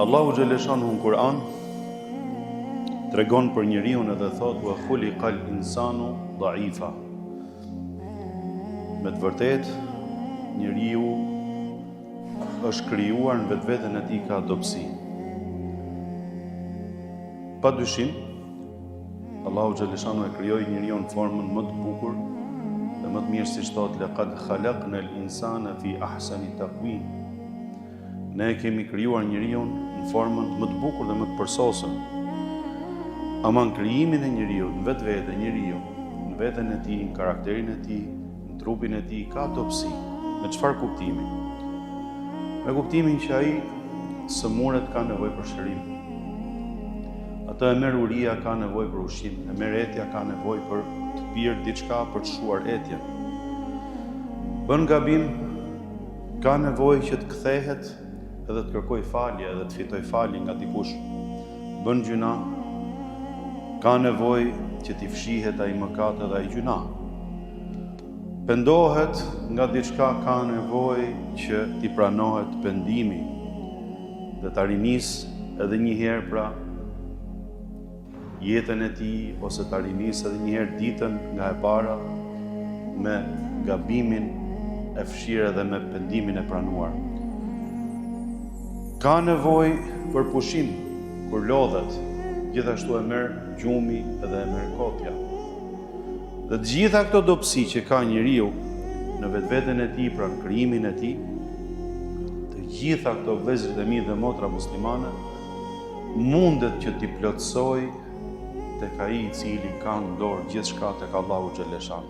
Allahu Gjeleshanu në Kur'an tregon për njeriu edhe thot wa khuliqal insanu dha'ifa. Me të vërtet, njeriu është krijuar në vetveten e tij ka dobësi. Pa dyshim, Allahu Gjeleshanu e krijoi njeriu në formën më të bukur dhe më të mirë, siç thotë laqad khalaqnal insana fi ahsani taqwim. Ne kemi krijuar njeriu në formën më të bukur dhe më të përsosur. Ama në krijimin e njeriu, në vetvete njeriu, në veten e tij, në karakterin e tij, në trupin e tij ka dobësi. Me çfarë kuptimi? Me kuptimin që ai sëmurët ka nevojë për shërim. Atë e merr uria ka nevojë për ushqim, e merr etja ka nevojë për të pirë diçka për të shuar etjen. Bën gabim, ka nevojë që të kthehet edhe të kërkoj falje edhe të fitoj falje nga dikush. Bën gjuna, ka nevojë që t'i fshihet ai mëkat edhe ai gjuna. Pendohet nga diçka, ka nevojë që t'i pranohet pendimi dhe ta rinis edhe një herë pra jetën e tij, ose ta rinis edhe një herë ditën nga e para me gabimin e fshirë dhe me pendimin e pranuar. Ka nevojë për pushim kur lodhet, gjithashtu e merr gjumi edhe e merr kotja. Dhe të gjitha këto dobësi që ka njeriu në vetveten e tij, pra në krijimin e tij, të gjitha këto vëllezër dhe mi dhe motra muslimane, mundet që t'i plotësoj tek ai I cili ka në dorë gjithçka tek Allahu Xheleshanu.